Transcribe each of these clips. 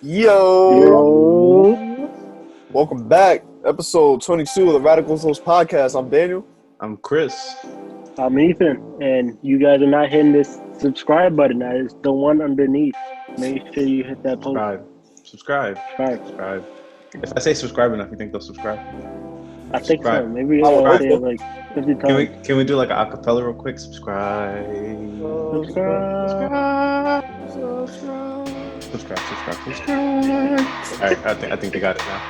Yo, Yo, welcome back. Episode 22 of the Radical Souls podcast. I'm Daniel. I'm Chris. I'm Ethan, and you guys are not hitting this subscribe button. That is the one underneath. Make sure you hit that post. Subscribe. Subscribe. Subscribe. If I say subscribe enough, you think they'll subscribe? I think so. Subscribe. Maybe I would I'll hope say so. it like 50 Can we times. can we do like an acapella real quick? Subscribe. Subscribe. Subscribe. Subscribe. Subscribe. All right, I think they got it now.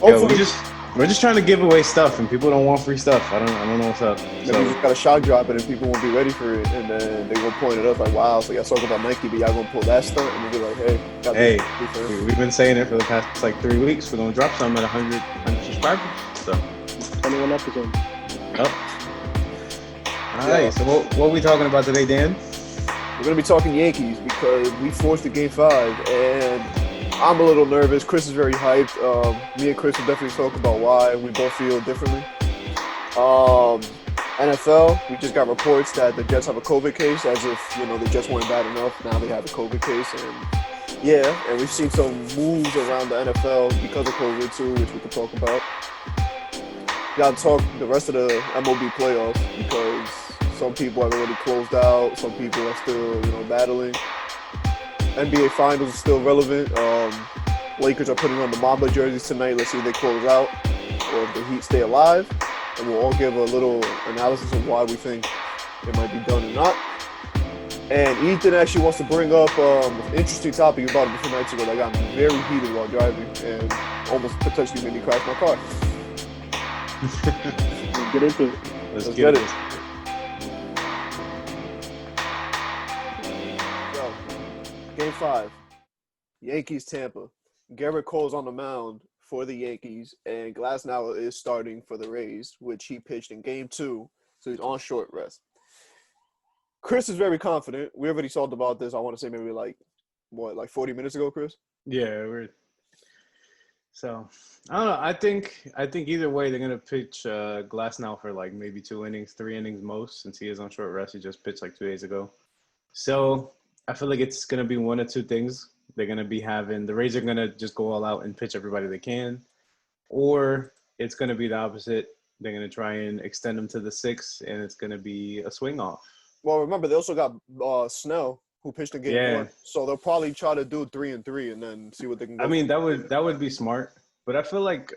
Yo, Hopefully, we're just trying to give away stuff, and people don't want free stuff. I don't know what's up. maybe So we just got a shock drop it and people won't be ready for it. And then they gonna point it up like, wow, so y'all talking about Nike, but y'all gonna pull that stunt and we'll be like, hey, got hey, this first. we've been saying it for the past like 3 weeks. We're gonna drop some at 100 subscribers. So 21 episodes. All right. So what are we talking about today, Dan? We're gonna be talking Yankees because we forced the game 5 and I'm a little nervous. Chris is very hyped. Me and Chris will definitely talk about why we both feel differently. NFL, we just got reports that the Jets have a COVID case, as if the Jets weren't bad enough. Now they have a COVID case, and we've seen some moves around the NFL because of COVID too, which we could talk about. Got to talk the rest of the MLB playoffs because some people have already closed out. Some people are still battling. NBA Finals is still relevant. Lakers are putting on the Mamba jerseys tonight. Let's see if they close out or if the Heat stay alive. And we'll all give a little analysis of why we think it might be done or not. And Ethan actually wants to bring up an interesting topic about it a few nights ago that got me very heated while driving and almost potentially made me crash my car. Let's get into it. Let's get get it. it. So, Game 5, Yankees Tampa. Garrett Cole's on the mound for the Yankees, and Glasnow is starting for the Rays, which he pitched in Game 2, so he's on short rest. Chris is very confident. We already talked about this. I want to say maybe like 40 minutes ago, Chris? Yeah, so I don't know. I think either way they're gonna pitch Glass now for like maybe 2 innings, 3 innings most, since he is on short rest. He just pitched like 2 days ago. So I feel like it's gonna be one of two things. They're gonna be having the Rays are gonna just go all out and pitch everybody they can, or it's gonna be the opposite. They're gonna try and extend them to the 6th, and it's gonna be a swing off. Well, remember, they also got Snell, who pitched in Game Yeah. 1, so they'll probably try to do 3-3 and then see what they can go I mean for. that would be smart, but I feel like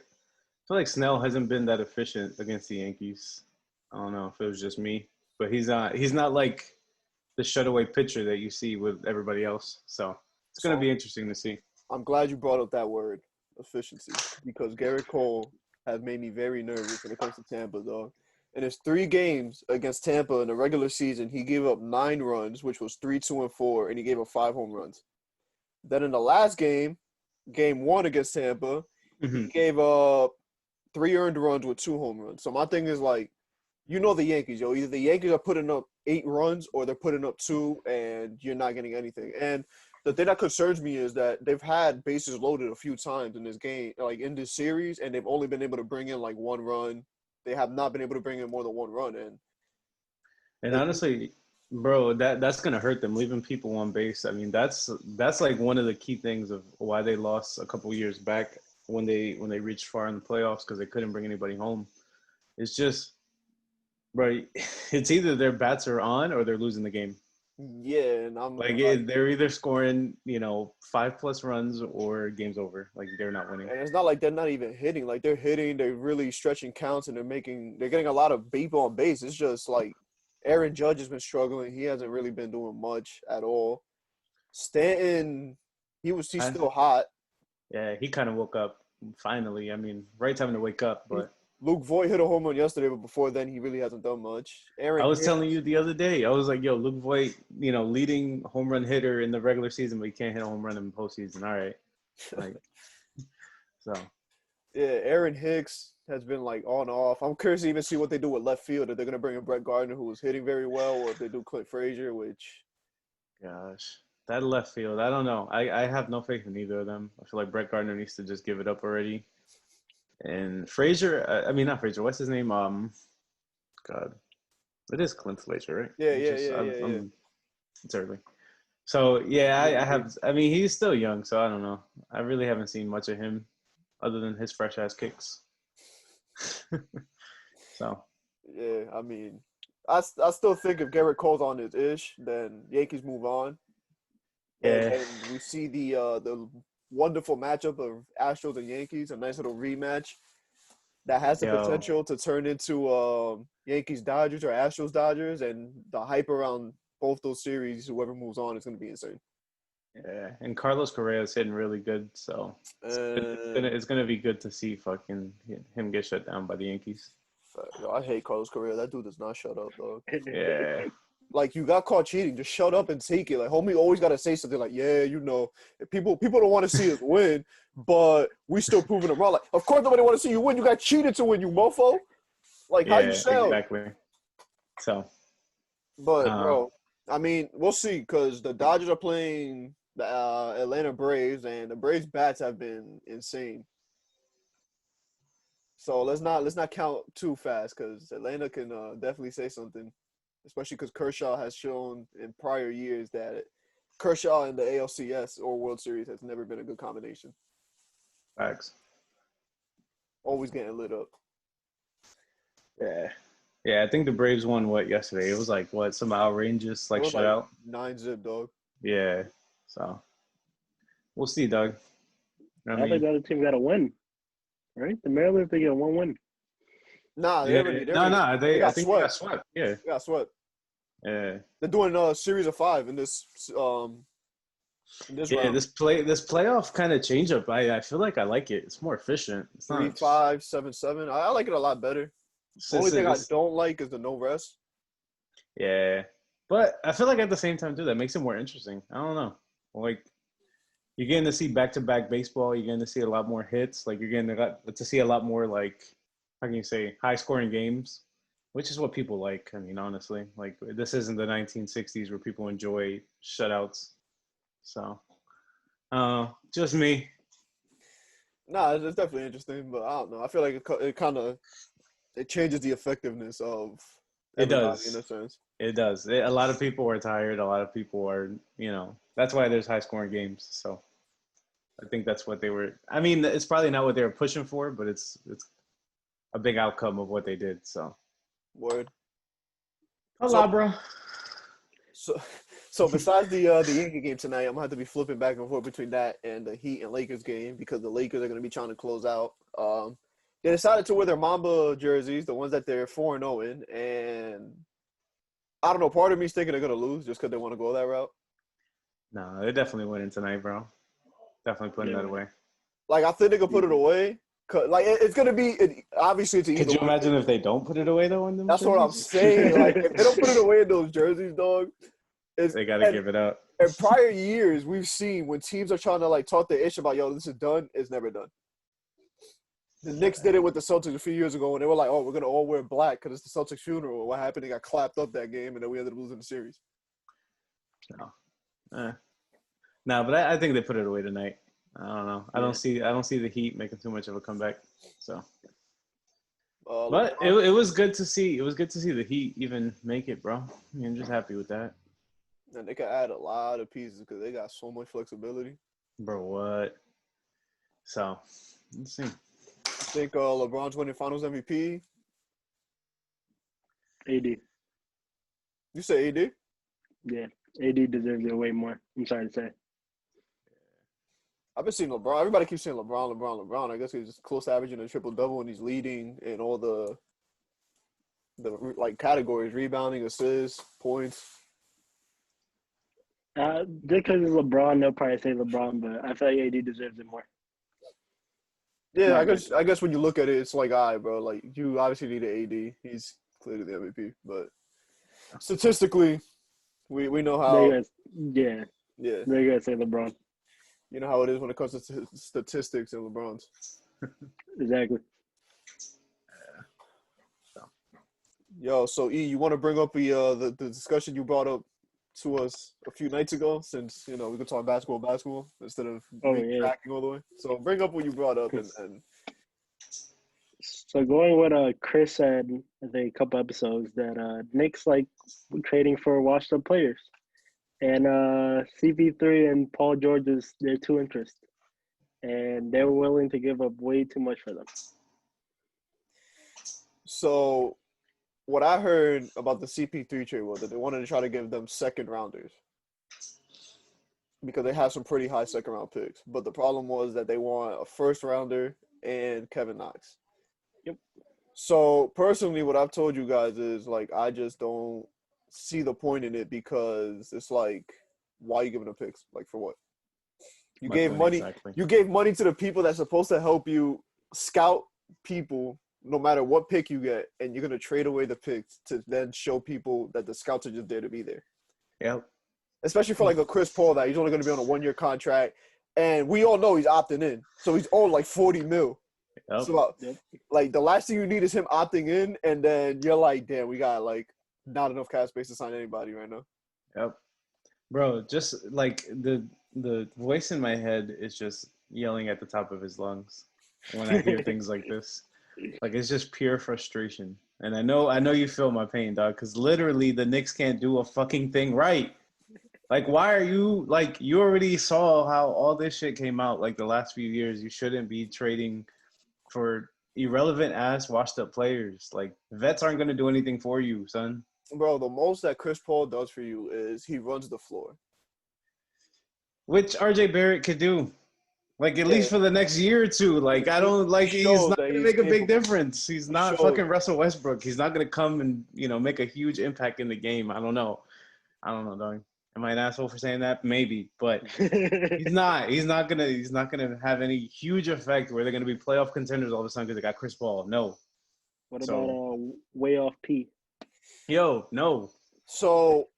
Snell hasn't been that efficient against the Yankees. I don't know if it was just me, but he's not like the shutaway pitcher that you see with everybody else. So it's going to be interesting to see. I'm glad you brought up that word, efficiency, because Garrett Cole has made me very nervous when it comes to Tampa, dog. In his 3 games against Tampa in the regular season, he gave up 9 runs, which was 3, 2, and 4, and he gave up 5 home runs. Then in the last game, Game 1 against Tampa, he gave up 3 earned runs with 2 home runs. So my thing is like, the Yankees, yo. Either the Yankees are putting up 8 runs or they're putting up 2 and you're not getting anything. And the thing that concerns me is that they've had bases loaded a few times in this game, like in this series, and they've only been able to bring in like 1 run. They have not been able to bring in more than 1 run. And honestly, bro, that's going to hurt them, leaving people on base. I mean, that's like one of the key things of why they lost a couple years back when they reached far in the playoffs, because they couldn't bring anybody home. It's just, bro, it's either their bats are on or they're losing the game. Yeah, and I'm like they're either scoring 5+ runs or game's over. Like they're not winning. And it's not like they're not even hitting. Like they're hitting, they're really stretching counts, and they're getting a lot of people on base. It's just like Aaron Judge has been struggling. He hasn't really been doing much at all. Stanton, he's still hot. Yeah, he kind of woke up finally. I mean, right time to wake up, but Luke Voigt hit a home run yesterday, but before then he really hasn't done much. I was telling you the other day, I was like, yo, Luke Voigt, leading home run hitter in the regular season, but he can't hit a home run in the postseason. All right. Like, so. Yeah, Aaron Hicks has been like on and off. I'm curious to even see what they do with left field. If they're going to bring in Brett Gardner, who was hitting very well, or if they do Clint Frazier, which. Gosh, that left field, I don't know. I have no faith in either of them. I feel like Brett Gardner needs to just give it up already. And Frazier, not Frazier. What's his name? God, it is Clint Frazier, right? Yeah. It's early. So yeah, I have. I mean, he's still young, so I don't know. I really haven't seen much of him, other than his fresh ass kicks. So Yeah, I mean, I still think if Garrett Cole's on his ish, then Yankees move on, and yeah, then we see the wonderful matchup of Astros and Yankees, a nice little rematch that has the yo, potential to turn into Yankees Dodgers or Astros Dodgers, and the hype around both those series, whoever moves on, is going to be insane. yeah. And Carlos Correa is hitting really good, so And it's gonna be good to see fucking him get shut down by the Yankees. yo, I hate Carlos Correa. That dude does not shut up, dog. Yeah, Like you got caught cheating, just shut up and take it. Like homie always gotta say something like, "Yeah, people don't want to see us win, but we still proving them wrong." Like, of course nobody want to see you win. You got cheated to win, you mofo. Like how you yeah, sound. exactly. So, But uh, bro, I mean, we'll see because the Dodgers are playing the Atlanta Braves, and the Braves bats have been insane. So let's not count too fast because Atlanta can definitely say something, especially because Kershaw has shown in prior years that Kershaw in the ALCS or World Series has never been a good combination. facts. Always getting lit up. Yeah, yeah. I think the Braves won what yesterday. It was like what some outrageous It like was like shutout. 9-zip, dog. Yeah. So we'll see, Doug. I I think mean, the other team got a win, right? The Mariners, they get 1 win. Nah, they yeah, already they no, already no. they I got think they got swept. swept. Yeah, They got swept. yeah, They're doing a series of 5 in this yeah. round. This playoff kind of change up. I feel like I like it. It's more efficient. It's Three, not. 5, 7, 7. I like it a lot better. Only thing I don't like is the no rest. Yeah, but I feel like at the same time too, that makes it more interesting. I don't know. Like you're getting to see back-to-back baseball. You're getting to see a lot more hits. Like you're getting to see a lot more like how can you say high-scoring games, which is what people like. I mean, honestly, like this isn't the 1960s where people enjoy shutouts. So, just me. Nah, it's definitely interesting, but I don't know. I feel like it kind of it changes the effectiveness of It everybody in does. a sense. It does. A lot of people are tired. A lot of people are, that's why there's high-scoring games. So I think that's what they were. I mean, it's probably not what they were pushing for, but it's a big outcome of what they did. So, Word. So, hola, bro. so, so besides the Yankee game tonight, I'm gonna have to be flipping back and forth between that and the Heat and Lakers game because the Lakers are gonna be trying to close out. They decided to wear their Mamba jerseys, the ones that they're 4-0 in, and I don't know. Part of me is thinking they're gonna lose just because they want to go that route. No, they're definitely winning tonight, bro. Definitely putting that Yeah. away. Like I think they could put it away. Like it's gonna be obviously it's an Could either you or imagine game. if they don't put it away though in them That's what I'm jerseys? saying. Like if they don't put it away in those jerseys, dog, it's They got to give it up. in prior years we've seen when teams are trying to like talk their ish about yo, this is done, it's never done. The Knicks did it with the Celtics a few years ago, and they were like, "Oh, we're gonna all wear black because it's the Celtics funeral." What happened? They got clapped up that game, and then we ended up losing the series. No, no, but I think they put it away tonight. I don't know. Yeah. I don't see the Heat making too much of a comeback. So, but LeBron, it was good to see. It was good to see the Heat even make it, bro. I mean, I'm just happy with that, and they can add a lot of pieces because they got so much flexibility. bro. What? So, let's see. I think LeBron's winning Finals MVP. AD. You say AD? Yeah. AD deserves it way more. I'm sorry to say. I've been seeing LeBron. Everybody keeps saying LeBron, LeBron, LeBron. I guess he's just close to averaging a triple double, and he's leading in all the like categories: rebounding, assists, points. Just because it's LeBron, they'll probably say LeBron, but I feel like AD deserves it more. Yeah, My I guess when you look at it, it's like, all right, bro. Like you obviously need an AD. He's clearly the MVP, but statistically, we know They how. guys, yeah, Yeah, they gotta say LeBron. you know how it is when it comes to statistics and LeBron's. Exactly. Yo, so E, you want to bring up the discussion you brought up to us a few nights ago, since we could talk basketball instead of Oh yeah. retracting all the way. So bring up what you brought up and So going with Chris said, I think a couple episodes that Knicks like trading for washed up players, And CP3 and Paul George is their two interests, and they're willing to give up way too much for them. So, what I heard about the CP3 trade was that they wanted to try to give them second rounders because they have some pretty high second round picks. But the problem was that they want a first rounder and Kevin Knox. Yep. So personally, what I've told you guys is like I just don't see the point in it because it's like, why are you giving them picks? Like for what? You My gave point money. exactly. You gave money to the people that's supposed to help you scout people, no matter what pick you get, and you're gonna trade away the picks to then show people that the scouts are just there to be there. Yep. Especially for like a Chris Paul that he's only gonna be on a 1-year contract, and we all know he's opting in, so he's owed like $40 million. Yep. So like the last thing you need is him opting in, and then you're like, damn, we got like not enough cap space to sign anybody right now. Yep. Bro, just like the voice in my head is just yelling at the top of his lungs when I hear things like this. Like it's just pure frustration. And I know you feel my pain, dog, because literally the Knicks can't do a fucking thing right. Like, why are you like you already saw how all this shit came out like the last few years. You shouldn't be trading for irrelevant ass washed up players. Like vets aren't gonna do anything for you, son. Bro, the most that Chris Paul does for you is he runs the floor. Which RJ Barrett could do. Like at least for the next year or two. Like I don't like he's not gonna make a big difference. He's not fucking Russell Westbrook. He's not gonna come and make a huge impact in the game. I don't know, dog. Am I an asshole for saying that? Maybe, but he's not. He's not gonna have any huge effect where they're gonna be playoff contenders all of a sudden because they got Chris Paul. No. What about way off P? Yo, no. So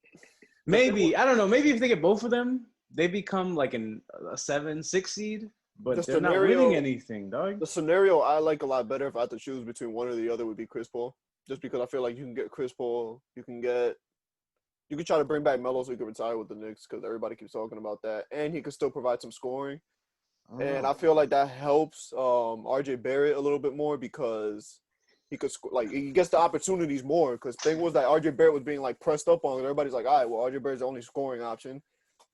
maybe I don't know. Maybe if they get both of them, they become like a 7-6 seed, but they're not winning anything, dog. The scenario I like a lot better if I had to choose between one or the other would be Chris Paul, just because I feel like you can get Chris Paul, you can try to bring back Melo so he can retire with the Knicks because everybody keeps talking about that, and he can still provide some scoring. And I feel like that helps RJ Barrett a little bit more because he could he gets the opportunities more. Because the thing was that RJ Barrett was being like pressed up on, and everybody's like, all right, well RJ Barrett's the only scoring option.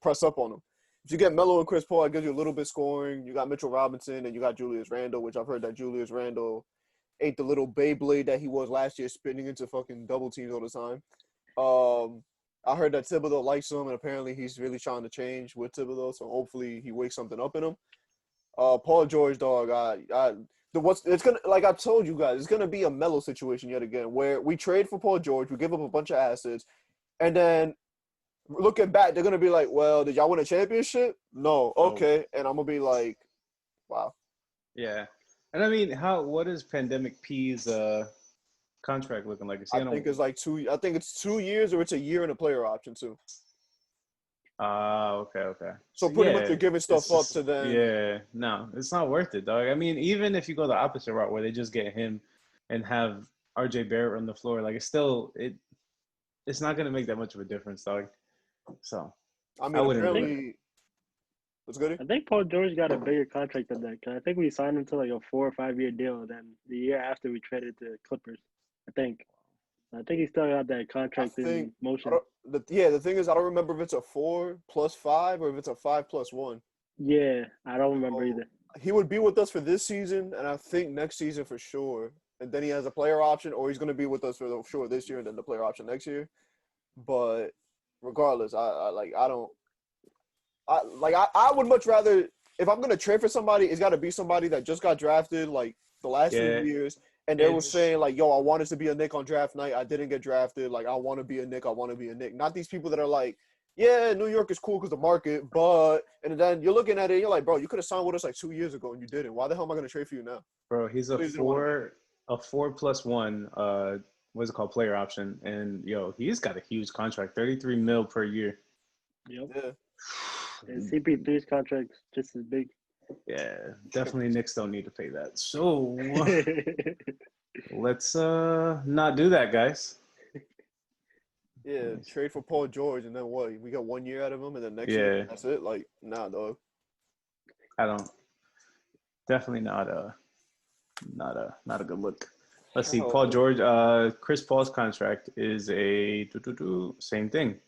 Press up on him. If you get Melo and Chris Paul, it gives you a little bit scoring. You got Mitchell Robinson and you got Julius Randle, which I've heard that Julius Randle ain't the little Beyblade that he was last year, spinning into fucking double teams all the time. I heard that Thibodeau likes him, and apparently he's really trying to change with Thibodeau, so hopefully he wakes something up in him. Paul George, dog, it's gonna, like I told you guys, it's gonna be a Melo situation yet again, where we trade for Paul George, we give up a bunch of assets, and then looking back, they're gonna be like, "Well, did y'all win a championship? No, okay." And I'm gonna be like, "Wow." Yeah, and I mean, what is Pandemic P's contract looking like? I think it's like 2. I think it's 2 years, or it's a year and a player option too. Okay. So pretty much you're giving stuff up to them. Yeah, no, it's not worth it, dog. I mean, even if you go the opposite route where they just get him and have RJ Barrett on the floor, like it's not gonna make that much of a difference, dog. So I mean, apparently, what's good? I think Paul George got a bigger contract than that. Cause I think we signed him to like a 4 or 5 year deal. Then the year after we traded to Clippers, I think he still got that contract in motion. The thing is, I don't remember if it's a 4+5 or if it's a 5+1. Yeah, I don't remember either. He would be with us for this season, and I think next season for sure. And then he has a player option, or he's going to be with us for sure this year, and then the player option next year. But regardless, I would much rather, if I'm gonna trade for somebody, it's got to be somebody that just got drafted like the last few years, and they were saying like, "Yo, I wanted to be a Knick on draft night. I didn't get drafted. Like, I want to be a Knick. I want to be a Knick." Not these people that are like, "Yeah, New York is cool because the market," but and then you're looking at it, you're like, "Bro, you could have signed with us like 2 years ago and you didn't. Why the hell am I gonna trade for you now?" Bro, he's a 4+1. What's it called? Player option. And he's got a huge contract, $33 million per year. Yep. Yeah. And CP3's contract's just as big. Yeah, definitely Knicks don't need to pay that. So let's not do that, guys. Yeah, trade for Paul George and then what? We got 1 year out of him and then next year that's it? Like, nah, dog. I don't. Definitely not a good look. Let's see. Paul George, Chris Paul's contract is a same thing.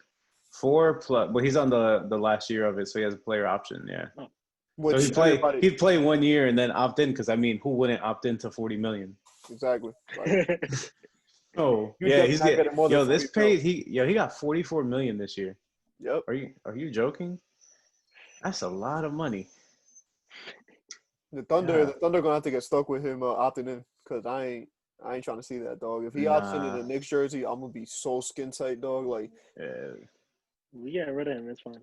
4 plus. Well, he's on the last year of it, so he has a player option. Yeah. Oh. Which So he'd play 1 year and then opt in because I mean, who wouldn't opt into 40 million? exactly. Like, Oh you yeah, definitely he's not getting more than this 40 mil. paid. He got 44 million this year. Yep. Are you joking? That's a lot of money. The Yeah. Thunder gonna have to get stuck with him opting in because I ain't trying to see that, dog. If he opts in Nah. the Knicks jersey, I'm gonna be so skin tight, dog. Like We get rid of him. It's fine.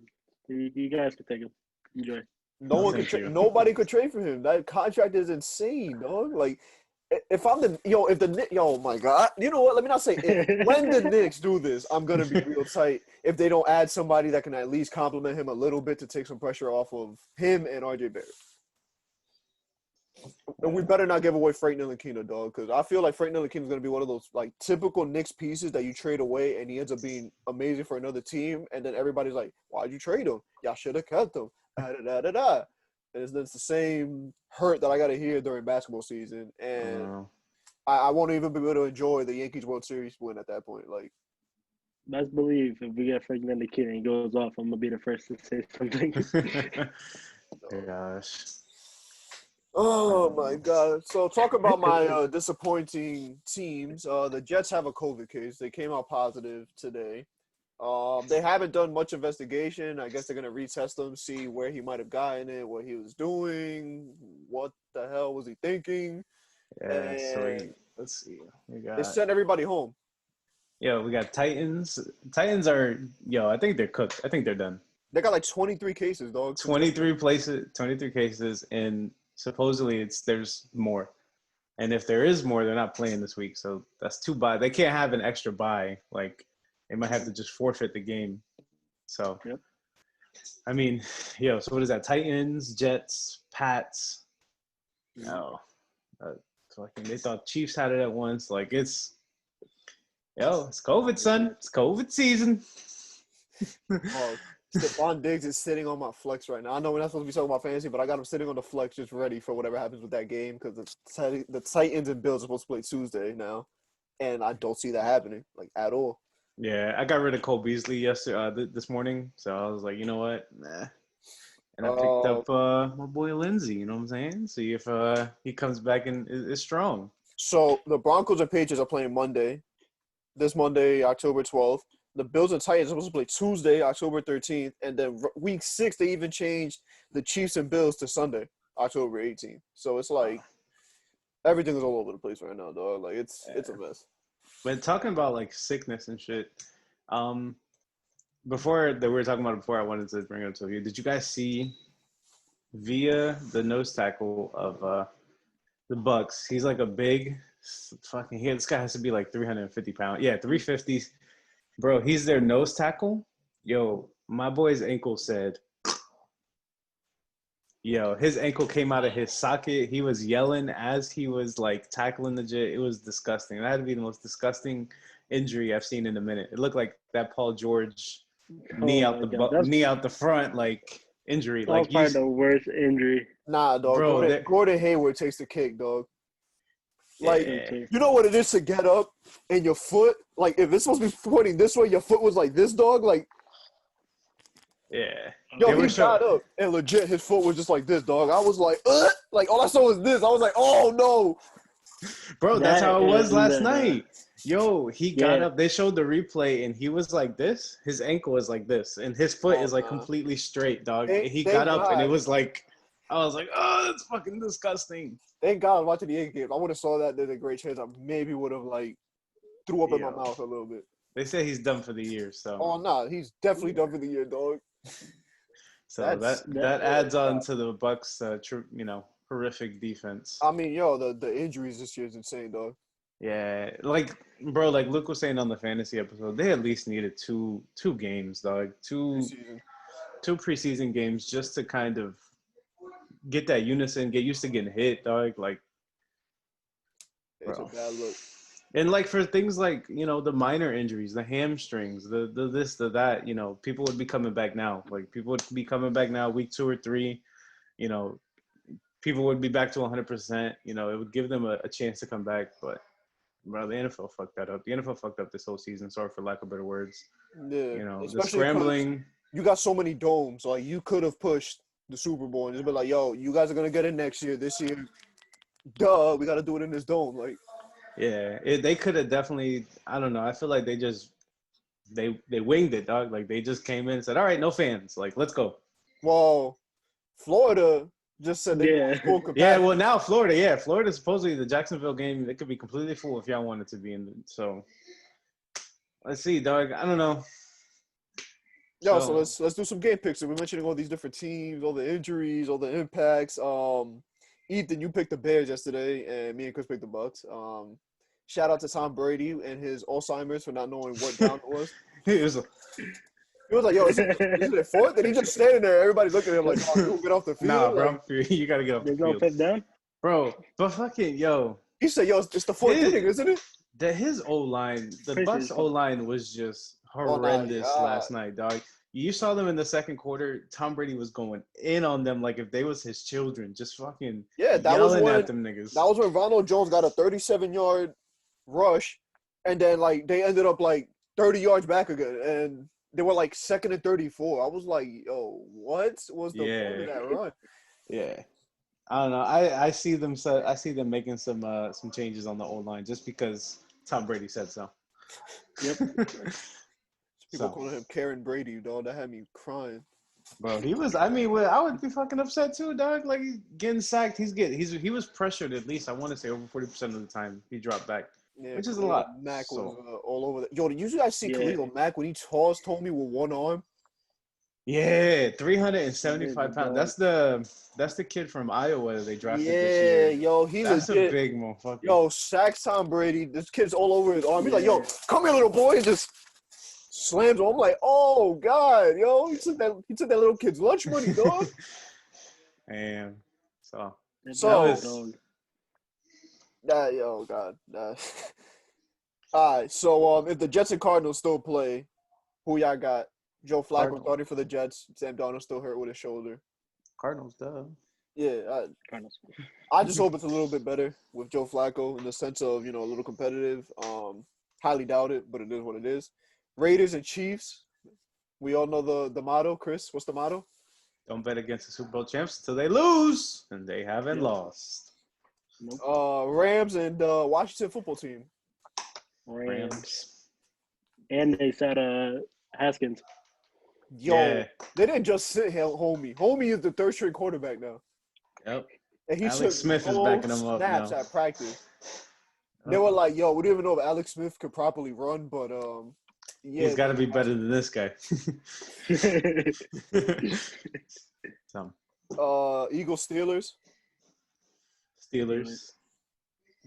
You guys can take him. Enjoy. Thank you. nobody could trade for him. That contract is insane, dog. Like if I'm the oh my god, you know what? Let me not say if. When the Knicks do this, I'm gonna be real tight. If they don't add somebody that can at least compliment him a little bit to take some pressure off of him and RJ Barrett. And we better not give away Frank Ntilikina, dog, because I feel like Frank Ntilikina is going to be one of those like typical Knicks pieces that you trade away and he ends up being amazing for another team. And then everybody's like, why'd you trade him? Y'all should have kept him. And it's the same hurt that I got to hear during basketball season. And I won't even be able to enjoy the Yankees World Series win at that point. Like, best believe if we get Frank Ntilikina and he goes off, I'm going to be the first to say something. Gosh. oh my God! So talk about my disappointing teams. The Jets have a COVID case. They came out positive today. They haven't done much investigation. I guess they're gonna retest him, see where he might have gotten it, what he was doing, what the hell was he thinking. Yeah. So let's see. They sent everybody home. Yo, we got Titans. Titans are I think they're cooked. I think they're done. They got like 23 cases, dog. 23 cases, and supposedly there's more. And if there is more, they're not playing this week. So that's 2 bye. They can't have an extra bye. Like they might have to just forfeit the game. So, yep. I mean, so what is that? Titans, Jets, Pats. No, they thought Chiefs had it at once. Like it's COVID, son. It's COVID season. Stephon Diggs is sitting on my flex right now. I know we're not supposed to be talking about fantasy, but I got him sitting on the flex just ready for whatever happens with that game because the Titans and Bills are supposed to play Tuesday now, and I don't see that happening like at all. Yeah, I got rid of Cole Beasley this morning, so I was like, you know what, nah. And I picked up my boy Lindsey. You know what I'm saying? See if he comes back and is strong. So the Broncos and Patriots are playing this Monday, October 12th. The Bills and Titans are supposed to play Tuesday, October 13th, and then week 6 they even changed the Chiefs and Bills to Sunday, October 18th. So it's like everything is all over the place right now, dog. Like it's a mess. But talking about like sickness and shit, before that we were talking about it before, I wanted to bring it up to you. Did you guys see via the nose tackle of the Bucks? He's like a big fucking. This guy has to be like 350 pounds. Yeah, 350. Bro, he's their nose tackle. Yo, my boy's ankle said, his ankle came out of his socket. He was yelling as he was like tackling the jet. It was disgusting. That had to be the most disgusting injury I've seen in a minute. It looked like that Paul George knee out the front like injury. That was probably the worst injury. Nah, dog. Bro, Gordon Hayward takes the cake, dog. Like, you know what it is to get up and your foot, like, if it's supposed to be pointing this way, your foot was like this, dog. Like, he got up and legit his foot was just like this, dog. I was like, like all I saw was this. I was like, oh no, bro. That's how it was last night. Yo, he got up. They showed the replay, and he was like this. His ankle is like this, and his foot is like completely straight, dog. He got up, and it was like, I was like, oh, that's fucking disgusting. Thank God I was watching the Yankees game. I would have saw that. There's a great chance I maybe would have like threw up in my mouth a little bit. They say he's done for the year, so. Oh no, he's definitely done for the year, dog. So that adds on to the Bucks, horrific defense. I mean, the injuries this year is insane, dog. Yeah, like bro, like Luke was saying on the fantasy episode, they at least needed two games, dog, two preseason games just to kind of get that unison, get used to getting hit, dog. Like, it's a bad look. And like for things like the minor injuries, the hamstrings, the this, the that, people would be coming back now. Like people would be coming back now, week 2 or 3. People would be back to 100%. It would give them a chance to come back, but. Bro, the NFL fucked that up. The NFL fucked up this whole season. Sorry for lack of better words. Yeah, You know, the especially 'cause scrambling. you got so many domes. Like you could have pushed the Super Bowl and just been like, "Yo, you guys are gonna get in next year. This year, duh, we got to do it in this dome." Like, Yeah, they could have definitely. I don't know. I feel like they winged it, dog. Like they just came in and said, "All right, no fans. Like let's go." well, Florida just said they go Yeah. full Yeah, capacity. well now Florida. Yeah, Florida supposedly the Jacksonville game. It could be completely full if y'all wanted to be in. So let's see, dog. I don't know. Yo, so So let's do some game picks. We're mentioning all these different teams, all the injuries, all the impacts. Ethan, you picked the Bears yesterday, and me and Chris picked the Bucks. Shout out to Tom Brady and his Alzheimer's for not knowing what down it was. it was, He was like, "Yo, is it a fourth?" And he just standing there. Everybody looking at him like, "Oh, you gonna get off the nah, field?" bro. Like, You gotta get off the There's no field, fifth down. bro. But fucking yo, he said, "Yo, it's the fourth inning, isn't it?" his O line, the Pretty sure Bucks it's O line was just Oh, nah, horrendous last night, dog. You saw them in the second quarter. Tom Brady was going in on them like if they was his children, just fucking yeah, yelling at them niggas. that was when Ronald Jones got a 37-yard rush, and then like they ended up like 30 yards back again, and they were like second and 34. I was like, "Yo, what was the point of that run?" Yeah. I don't know. I see them. I see them making some changes on the O line just because Tom Brady said so. Yep. People So, calling him Karen Brady, dog. That had me crying. bro, he was. I mean, well, I would be fucking upset too, dog. Like he's getting sacked. He was pressured at least. I want to say over 40% of the time he dropped back, Yeah, which is a Khalil lot. Mack was So all over. Yo, did you guys see Yeah. Khalil Mack when he tossed Tommy with one arm? yeah, 375 pounds. Dog. That's the kid from Iowa that they drafted this Yeah, year. yo, he That's a legit. big motherfucker. Yo, sacks Tom Brady. This kid's all over his arm. He's like, "Yo, Yeah. come here, little boy," and just slams him. I'm like, "Oh God, yo, he took that little kid's lunch money, dog." And so So- that was Yo, God. All right, so if the Jets and Cardinals still play, who y'all got? Joe Flacco Cardinals. starting for the Jets. Sam Darnold still hurt with his shoulder. Cardinals, duh. Yeah, Cardinals. I just hope it's a little bit better with Joe Flacco in the sense of, a little competitive. Highly doubt it, but it is what it is. Raiders and Chiefs. We all know the motto. Chris, what's the motto? Don't bet against the Super Bowl champs until they lose, and they haven't Yeah. lost. Nope. Rams and Washington football team. Rams. And they said Haskins. Yo, Yeah. they didn't just sit him, Homie. Homie is the third string quarterback now. Yep. And he Alex took Smith is no backing him up snaps now. at practice. They were like, "Yo, we don't even know if Alex Smith could properly run, but yeah, He's got to be better than this guy. So, Eagles, Steelers, Steelers,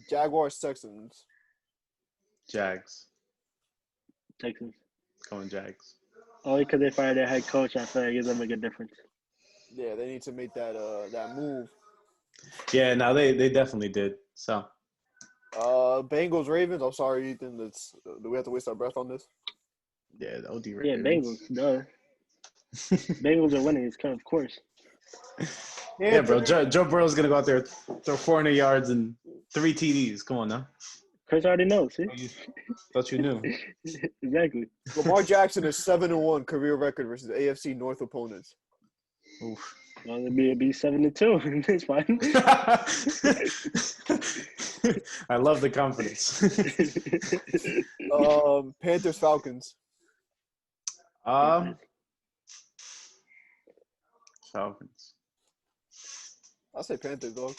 Jaguars, Texans. Jags. Texans. Going Jags. Only because they fired their head coach, I feel like it's gonna make a difference. Yeah, they need to make that move. Yeah, no, they definitely did. So, Bengals, Ravens. I'm sorry, Ethan. Do we have to waste our breath on this? yeah, the OD Yeah, Ravens. Bengals. Duh. Bengals are winning. It's kind of course. Yeah, bro. Joe Burrow's going to go out there, throw 400 yards and 3 TDs. Come on now. Chris already knows. See? Thought you knew. Exactly. Lamar Jackson is 7-1 career record versus AFC North opponents. Oof. Well, it'd be 7-2. It's fine. I love the confidence. Panthers, Falcons. Falcons. I'll say Panthers, dog.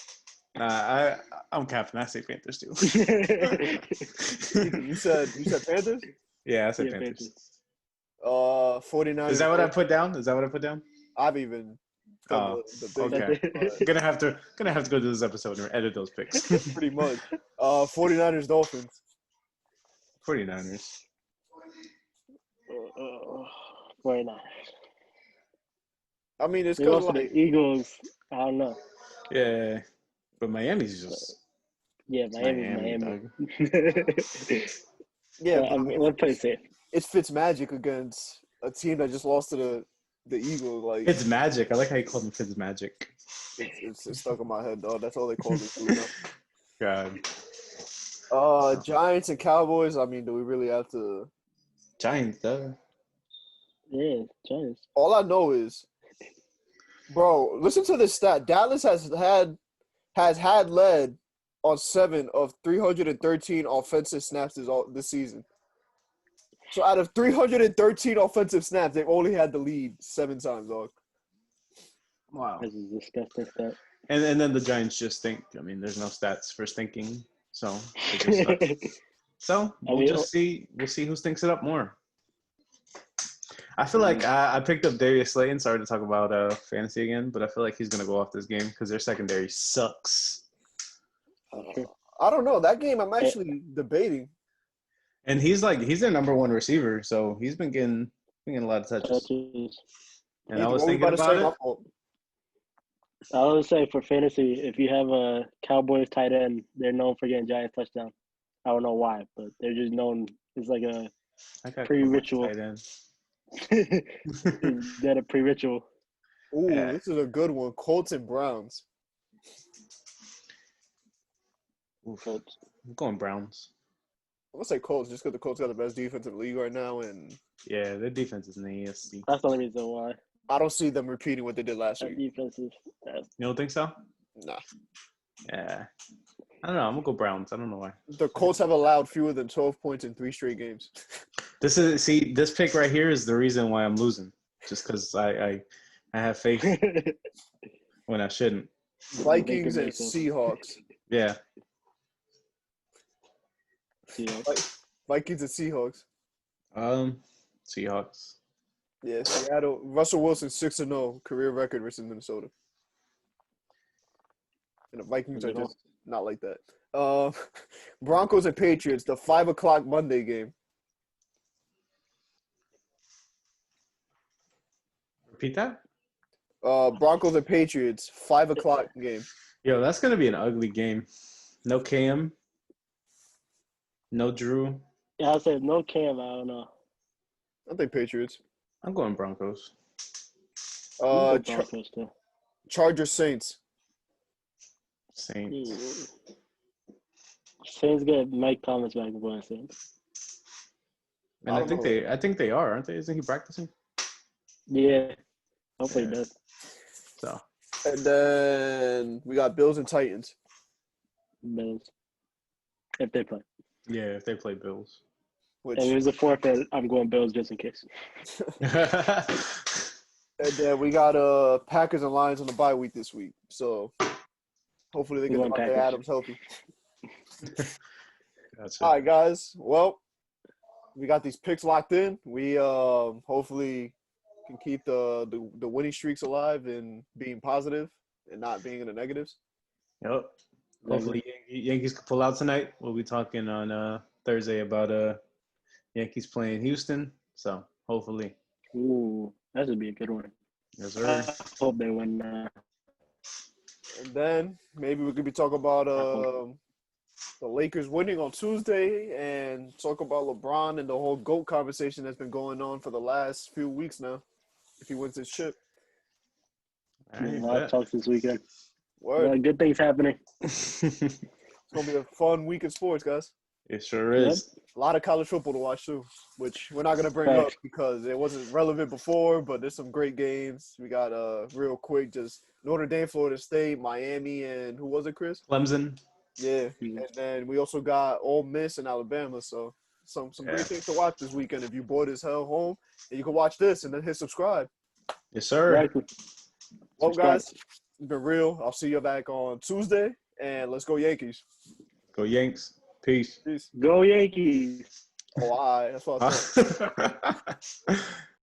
I'm capping. I say Panthers too. You said Panthers? Yeah, I said Yeah, Panthers. 49ers. Is that what I put down? I've even done the big Okay. Gonna have to go to this episode and edit those picks. pretty much. 49ers, Dolphins. 49ers. 49ers. I mean, it's They because lost to the Eagles. I don't know. Yeah, but Miami's just Yeah, Miami. dog. yeah, but I mean, Let's play safe. it's Fitzmagic against a team that just lost to the Eagles. Like It's magic. I like how you called him Fitz Magic. it's stuck in my head, dog. That's all they call me. God. Giants and Cowboys. I mean, do we really have to? Giants, though. Yeah, Giants. All I know is, bro, listen to this stat. Dallas has had led on 7 of 313 offensive snaps this season. So out of 313 offensive snaps, they've only had the lead 7 times, dog. Wow. This is disgusting stuff. And then the Giants just stink. I mean, there's no stats for stinking, so it just sucks. So we'll see. We'll see who stinks it up more. I feel like I picked up Darius Slayton. Sorry to talk about fantasy again, but I feel like he's gonna go off this game because their secondary sucks. I don't know. That game I'm actually debating. And he's their number 1 receiver, so he's been getting a lot of touches. And I was thinking about it. I would say for fantasy, if you have a Cowboys tight end, they're known for getting Giants touchdown. I don't know why, but they're just known. It's like a pre-ritual. Is that a pre-ritual? Ooh, This is a good one. Colts and Browns. Oof. I'm going Browns. I'm gonna say Colts just because the Colts got the best defense in the league right now, and yeah, their defense is in the AFC. That's the only reason why. I don't see them repeating what they did last week. Defense is. You don't think so? Nah. Yeah. I don't know. I'm gonna go Browns. I don't know why. The Colts have allowed fewer than 12 points in 3 straight games. This pick right here is the reason why I'm losing. Just because I have faith when I shouldn't. Vikings and Seahawks. Yeah. Vikings and Seahawks. Seahawks. Yeah, Seattle. Russell Wilson 6-0 career record versus Minnesota. And the Vikings are just not like that. Broncos and Patriots, the 5:00 Monday game. Repeat that? Broncos and Patriots, 5:00 game. Yo, that's gonna be an ugly game. No Cam. No Drew. Yeah, I said no Cam. I don't know. I think Patriots. I'm going Broncos. Broncos too. Chargers Saints. Saints. Saints get Mike Thomas back and going Saints. And I think they are, aren't they? Isn't he practicing? Yeah. Hopefully he does. So. And then we got Bills and Titans. Bills. If they play. Yeah, if they play Bills. And there's a forfeit. I'm going Bills just in case. And then we got Packers and Lions on the bye week this week. So hopefully they get Devontae Adams healthy. All right, guys. Well, we got these picks locked in. We hopefully can keep the winning streaks alive and being positive and not being in the negatives. Yep. Hopefully Yankees can pull out tonight. We'll be talking on Thursday about Yankees playing Houston. So hopefully. Ooh, that should be a good one. Yes, sir. I hope they win. And then maybe we could be talking about the Lakers winning on Tuesday and talk about LeBron and the whole GOAT conversation that's been going on for the last few weeks now. If he wins his chip. A lot of talks this weekend. Word. Good things happening. It's going to be a fun week in sports, guys. It sure is. Yep. A lot of college football to watch, too, which we're not going to bring up because it wasn't relevant before, but there's some great games. We got, real quick, just Notre Dame, Florida State, Miami, and who was it, Chris? Clemson. Yeah, and then we also got Ole Miss and Alabama, so some great things to watch this weekend if you bored as hell home. And you can watch this and then hit subscribe. Yes, sir. Exactly. Well, guys, it's been real. I'll see you back on Tuesday, and let's go Yankees. Go Yanks. Peace. Go Yankees. Oh, all right. That's what I said.